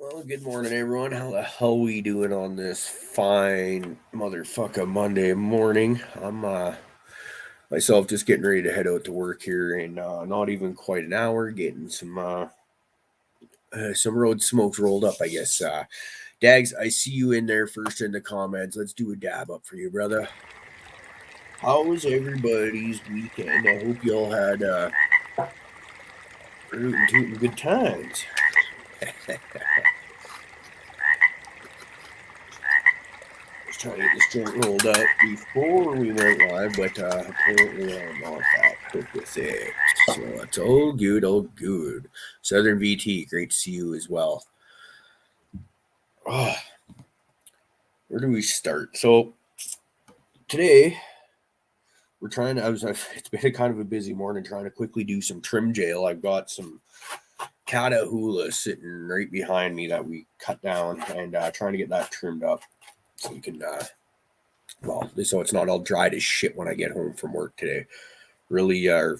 Well, good morning, everyone. How the hell we doing on this fine motherfucker Monday morning? I'm myself just getting ready to head out to work here in not even quite an hour, getting some road smokes rolled up, I guess. Dags, I see you in there first in the comments. Let's do a dab up for you, brother. How was everybody's weekend? I hope you all had rootin' tootin' good times. Was trying to get this joint rolled up before we went live, but apparently I'm not that quick with it. So it's all good, all good. Southern VT, great to see you as well. Oh, where do we start? So today we're trying to. It's been a kind of a busy morning trying to quickly do some trim jail. I've got some Catahoula sitting right behind me that we cut down, and trying to get that trimmed up so we can. So it's not all dried as shit when I get home from work today. Really, well,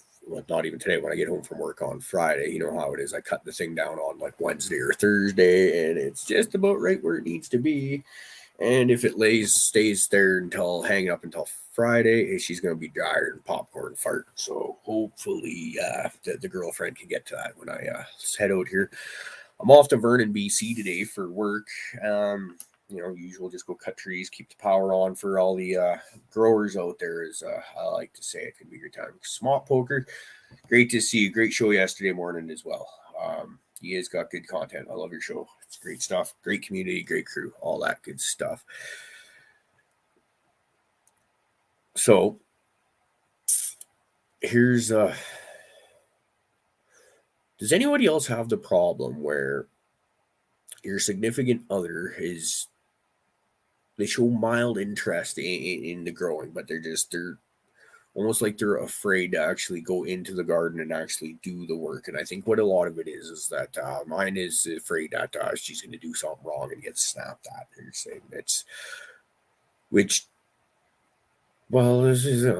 not even today, when I get home from work on Friday. You know how it is. I cut the thing down on like Wednesday or Thursday, and it's just about right where it needs to be. And if it stays there until hanging up until Friday, she's going to be drier than popcorn fart. So hopefully, the girlfriend can get to that when I head out here. I'm off to Vernon, BC today for work. Usual, just go cut trees, keep the power on for all the growers out there, as I like to say. It can be your time. Smart Poker, great to see you. Great show yesterday morning as well. You guys got good content. I love your show. It's great stuff. Great community, great crew, all that good stuff. So here's does anybody else have the problem where your significant other they show mild interest in the growing, but they're almost like they're afraid to actually go into the garden and actually do the work. And I think what a lot of it is that mine is afraid that she's going to do something wrong and get snapped at. And saying that's which. Well, this is we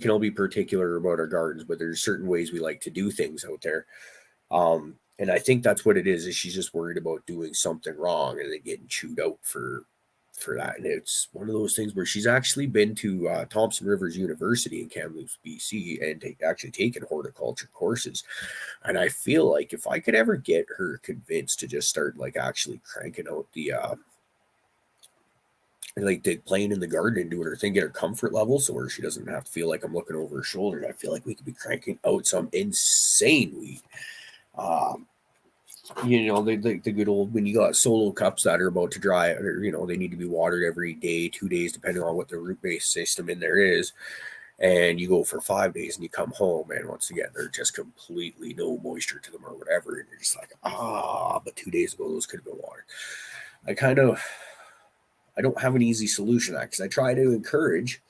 can all be particular about our gardens, but there's certain ways we like to do things out there. And I think that's what it is she's just worried about doing something wrong and then getting chewed out for that. And it's one of those things where she's actually been to Thompson Rivers University in Kamloops, BC, and actually taken horticulture courses. And I feel like if I could ever get her convinced to just start like actually cranking out playing in the garden and doing her thing, get her comfort level so where she doesn't have to feel like I'm looking over her shoulder. I feel like we could be cranking out some insane weed. The good old, when you got solo cups that are about to dry, or they need to be watered every day, 2 days, depending on what the root based system in there is. And you go for 5 days and you come home, and once again, they're just completely no moisture to them or whatever. And you're just like, but 2 days ago, those could have been watered. I don't have an easy solution to that because I try to encourage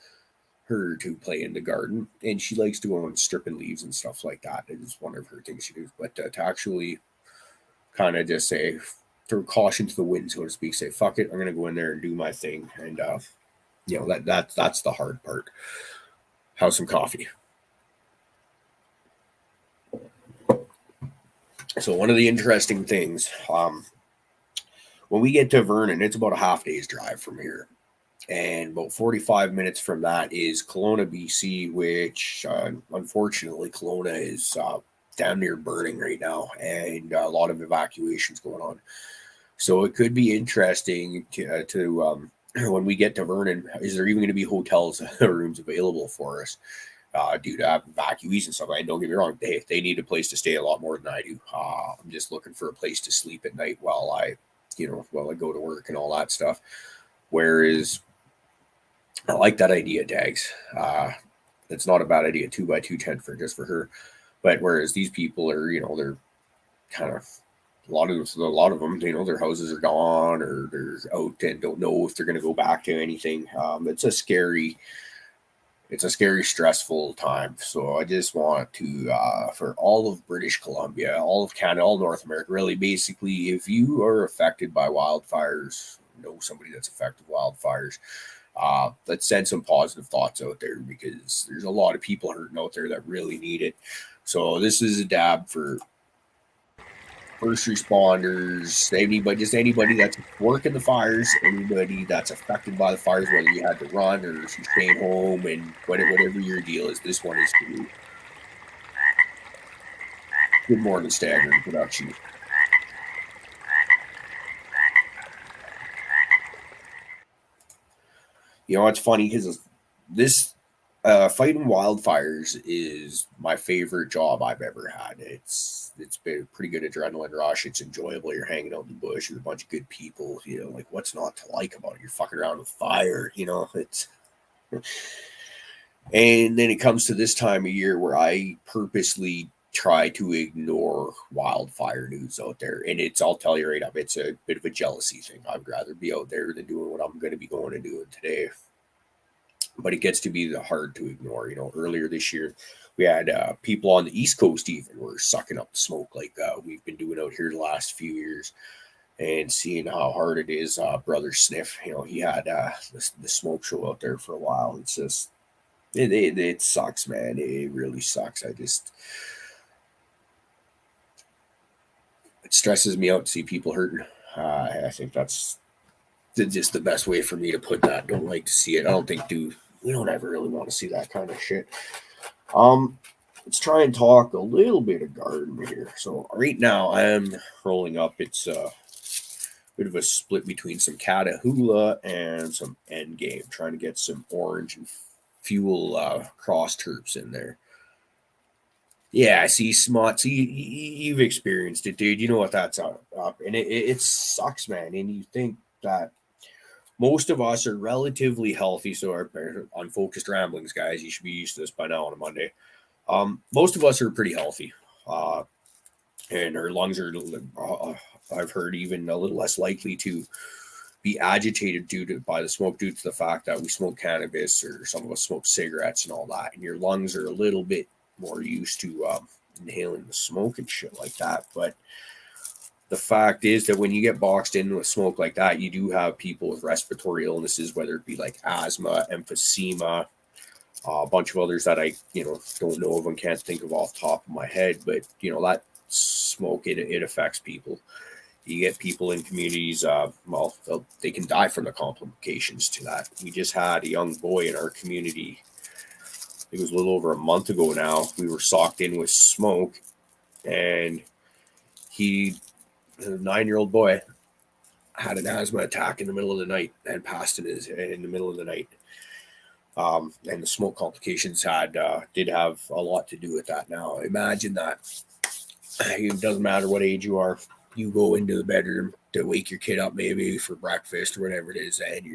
her to play in the garden, and she likes to go and stripping leaves and stuff like that. It's one of her things she does. But to actually kind of just say, throw caution to the wind, so to speak, say, fuck it, I'm going to go in there and do my thing. And, that's the hard part. Have some coffee. So one of the interesting things, when we get to Vernon, it's about a half day's drive from here. And about 45 minutes from that is Kelowna, BC, which unfortunately Kelowna is damn near burning right now, and a lot of evacuations going on. So it could be interesting to when we get to Vernon, is there even going to be hotels rooms available for us due to evacuees and stuff? Don't get me wrong, they need a place to stay a lot more than I do. I'm just looking for a place to sleep at night while I go to work and all that stuff. Whereas I like that idea, Dags. It's not a bad idea, 2x2 tent for her. But whereas these people are, they're kind of a lot of them, their houses are gone or they're out and don't know if they're going to go back to anything. It's a scary, stressful time. So I just want to, for all of British Columbia, all of Canada, all North America, really, basically, if you are affected by wildfires, know somebody that's affected by wildfires, let's send some positive thoughts out there, because there's a lot of people hurting out there that really need it. So this is a dab for first responders, anybody, just anybody that's working the fires, anybody that's affected by the fires, whether you had to run or if you stayed home, and whatever your deal is, this one is for you. Good morning, Staggering Production. You know, it's funny because this fighting wildfires is my favorite job I've ever had. It's been a pretty good adrenaline rush. It's enjoyable. You're hanging out in the bush with a bunch of good people. You know, like what's not to like about it? You're fucking around with fire. You know, it's. And then it comes to this time of year where I purposely try to ignore wildfire news out there. And I'll tell you right up, it's a bit of a jealousy thing. I'd rather be out there than doing what I'm going to be going and doing today. But it gets to be hard to ignore. You know, earlier this year, we had people on the East Coast even were sucking up the smoke like we've been doing out here the last few years, and seeing how hard it is. Brother Sniff, you know, he had the smoke show out there for a while. It's just, it sucks, man. It really sucks. It stresses me out to see people hurting. I think that's just the best way for me to put that. Don't like to see it. I don't think we don't ever really want to see that kind of shit. Let's try and talk a little bit of garden here. So right now I am rolling up. It's a bit of a split between some Catahoula and some Endgame, trying to get some orange and fuel cross terps in there. Yeah, see, Smuts, you've experienced it, dude. You know what that's up. And it sucks, man. And you think that most of us are relatively healthy. So our Unfocused Ramblings, guys, you should be used to this by now on a Monday. Most of us are pretty healthy. And our lungs are, I've heard, even a little less likely to be agitated by the smoke, due to the fact that we smoke cannabis, or some of us smoke cigarettes and all that. And your lungs are a little bit more used to inhaling the smoke and shit like that. But the fact is that when you get boxed in with smoke like that, you do have people with respiratory illnesses, whether it be like asthma, emphysema, a bunch of others that I, don't know of and can't think of off the top of my head. But, that smoke, it affects people. You get people in communities, they can die from the complications to that. We just had a young boy in our community. It was a little over a month ago now. We were socked in with smoke, and a 9-year-old boy, had an asthma attack in the middle of the night and passed in the middle of the night. And the smoke complications did have a lot to do with that. Now, imagine that. It doesn't matter what age you are. You go into the bedroom to wake your kid up maybe for breakfast or whatever it is, and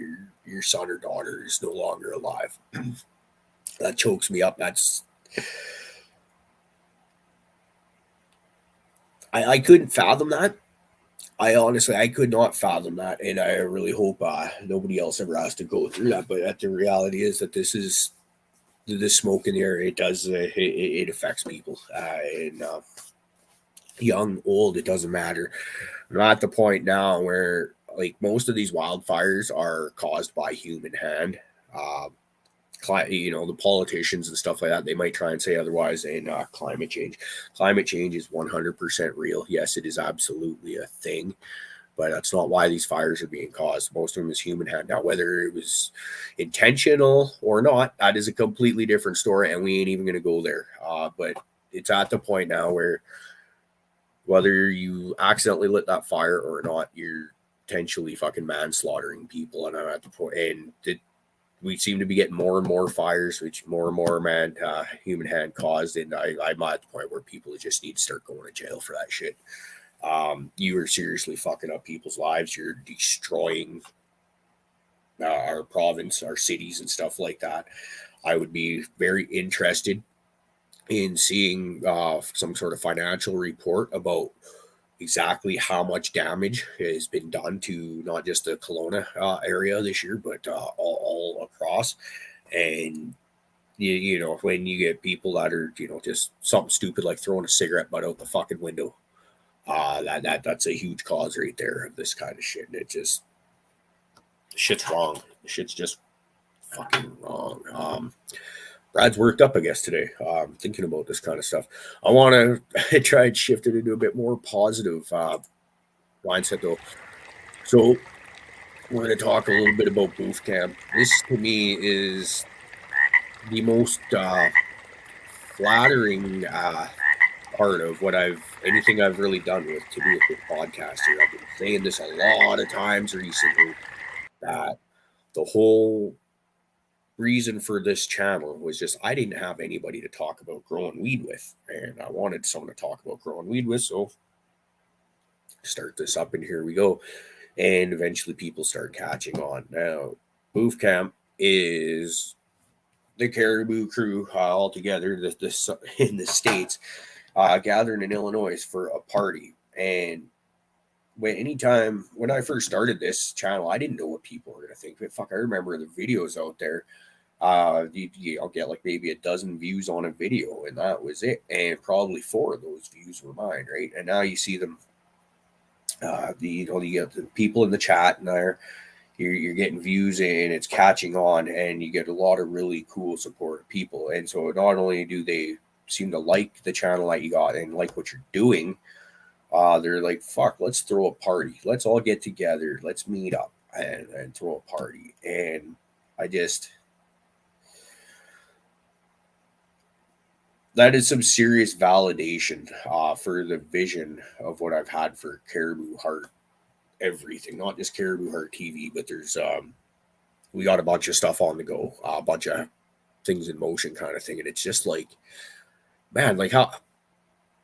your son or daughter is no longer alive. That chokes me up. I couldn't fathom that. I could not fathom that, and I really hope nobody else ever has to go through that. But the reality is that this smoke in the air. It does it affects people, and young, old, it doesn't matter. I'm at the point now where, like, most of these wildfires are caused by human hand. The politicians and stuff like that, they might try and say otherwise. And climate change is 100% real. Yes, it is absolutely a thing, but that's not why these fires are being caused. Most of them is human hand. Now, whether it was intentional or not, that is a completely different story, and we ain't even going to go there. But it's at the point now where, whether you accidentally lit that fire or not, you're potentially fucking manslaughtering people. And I'm at the point, and we seem to be getting more and more fires, which more and more human hand caused. And I'm at the point where people just need to start going to jail for that shit. You are seriously fucking up people's lives. You're destroying our province, our cities, and stuff like that. I would be very interested in seeing some sort of financial report about exactly how much damage has been done to not just the Kelowna area this year, but all across. And when you get people that are just something stupid like throwing a cigarette butt out the fucking window, that's a huge cause right there of this kind of shit. And shit's wrong. Shit's just fucking wrong. Brad's worked up, I guess, today, thinking about this kind of stuff. I want to try and shift it into a bit more positive mindset, though. So we're going to talk a little bit about booth camp. This, to me, is the most flattering part of anything I've really done with to do with this podcast here. I've been saying this a lot of times recently, that the whole reason for this channel was just I didn't have anybody to talk about growing weed with, and I wanted someone to talk about growing weed with, so start this up, and here we go. And eventually people start catching on. Now, booth camp is the Cariboo crew all together this in the States, gathering in Illinois for a party. And when I first started this channel, I didn't know what people were going to think. But fuck, I remember the videos out there. I'll get like maybe a dozen views on a video, and that was it. And probably 4 of those views were mine, right? And now you see them, you get the people in the chat, and you're getting views, and it's catching on, and you get a lot of really cool supportive people. And so not only do they seem to like the channel that you got and like what you're doing, they're like, fuck, let's throw a party. Let's all get together. Let's meet up and throw a party. And that is some serious validation for the vision of what I've had for Cariboo Hart everything, not just Cariboo Hart TV, but there's we got a bunch of stuff on the go, a bunch of things in motion kind of thing. And it's just like, man, like how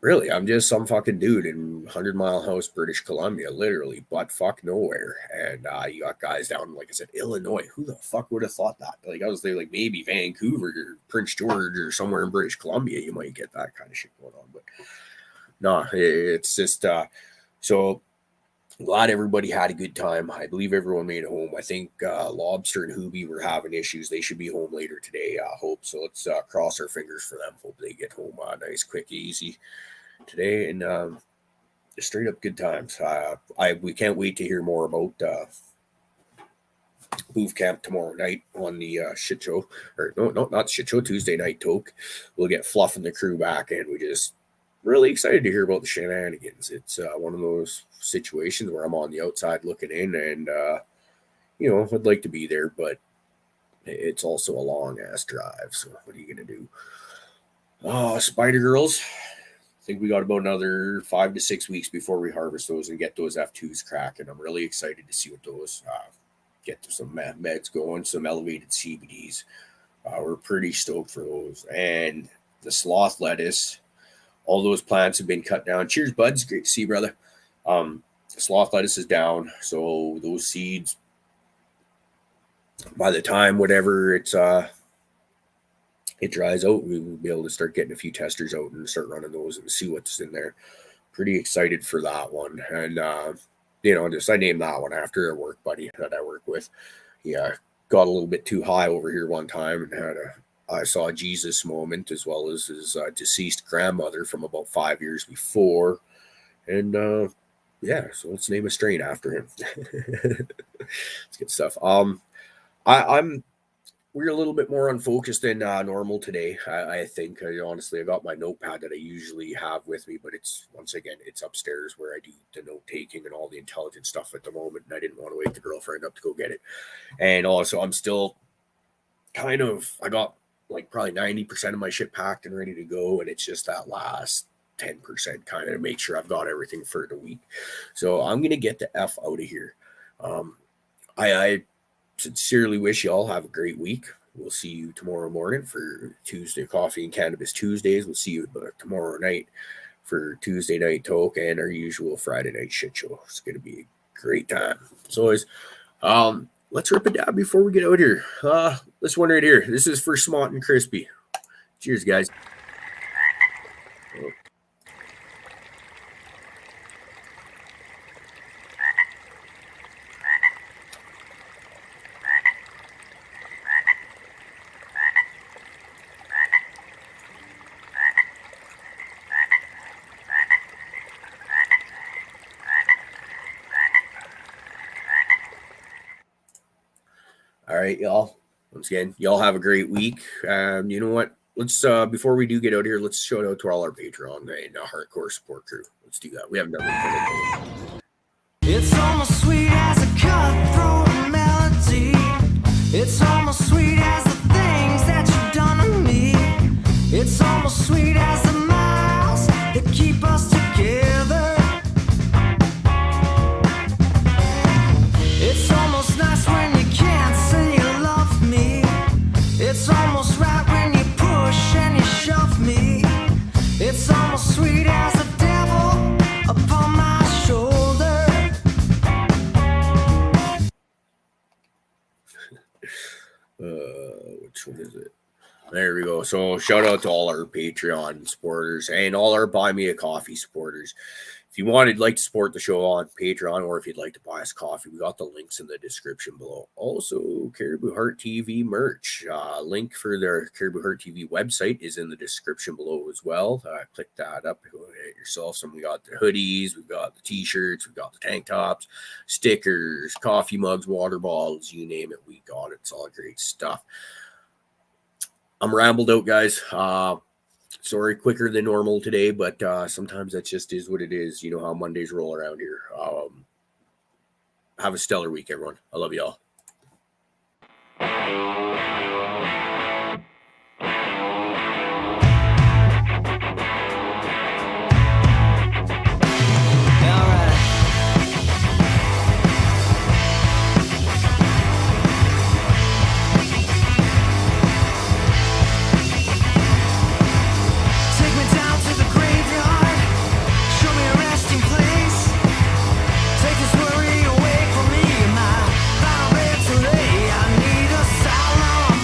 really I'm just some fucking dude in 100 Mile House, British Columbia, literally butt fuck nowhere. And you got guys down, like I said, Illinois. Who the fuck would have thought that? Like I was there, like maybe Vancouver or Prince George or somewhere in British Columbia, you might get that kind of shit going on. But no, it's just so glad everybody had a good time. I believe everyone made it home. I think Lobster and Hoobie were having issues. They should be home later today, I hope. So let's cross our fingers for them. Hope they get home nice, quick, easy today. And just straight up good times. We can't wait to hear more about booth camp tomorrow night on the shit show. Or no, not shit show, Tuesday night toke. We'll get Fluff and the crew back, and we just really excited to hear about the shenanigans. It's one of those situations where I'm on the outside looking in, and I'd like to be there, but it's also a long ass drive. So what are you gonna do? Spider Girls. I think we got about another 5 to 6 weeks before we harvest those and get those F2s cracking. I'm really excited to see what those get to some meds going, some elevated CBDs. We're pretty stoked for those. And the sloth lettuce, all those plants have been cut down. Cheers, buds. Great to see you, brother. Sloth lettuce is down. So those seeds, by the time whatever it dries out, we will be able to start getting a few testers out and start running those and see what's in there. Pretty excited for that one. And, I named that one after a work buddy that I work with. He got a little bit too high over here one time and had I saw a Jesus moment, as well as his deceased grandmother from about 5 years before. And so let's name a strain after him. It's good stuff. We're a little bit more unfocused than normal today. I think, honestly, I got my notepad that I usually have with me, but it's upstairs where I do the note taking and all the intelligent stuff at the moment. And I didn't want to wake the girlfriend up to go get it. And also, I'm still I got like probably 90% of my shit packed and ready to go. And it's just that last 10% kind of to make sure I've got everything for the week. So I'm going to get the F out of here. I sincerely wish you all have a great week. We'll see you tomorrow morning for Tuesday Coffee and Cannabis Tuesdays. We'll see you tomorrow night for Tuesday night talk and our usual Friday night shit show. It's going to be a great time. As always, let's rip it down before we get out here. This one right here. This is for Smart and Crispy. Cheers, guys. All right, y'all. Once again, y'all have a great week. You know what? Let's before we do get out of here, let's shout out to all our Patreon and hardcore support crew. Let's do that. We haven't done that before. It's almost sweet as a cutthroat melody. It's almost sweet as the things that you've done to me. It's almost sweet as the miles that keep us together. It's almost nice when you can't say you love me. It's almost right when you push and you shove me. It's almost sweet as the devil upon my shoulder. Which one is it? There we go. So shout out to all our Patreon supporters and all our Buy Me a Coffee supporters. If you like to support the show on Patreon, or if you'd like to buy us coffee, we got the links in the description below. Also, Cariboo Hart TV merch. Link for their Cariboo Hart TV website is in the description below as well. Click that up, go get yourself some. We got the hoodies, we've got the t-shirts, we've got the tank tops, stickers, coffee mugs, water bottles, you name it, we got it. It's all great stuff. I'm rambled out, guys. Sorry, quicker than normal today, but sometimes that just is what it is. You know how Mondays roll around here. Have a stellar week, everyone. I love y'all. Take this worry away from me, my final bed today. I need a silent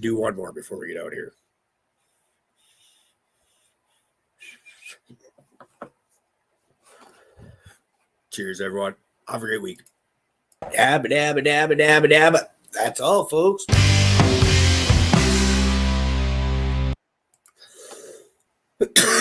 do one more before we get out here. Cheers, everyone. Have a great week. Dabba, dabba, dabba, dabba, dabba. That's all, folks.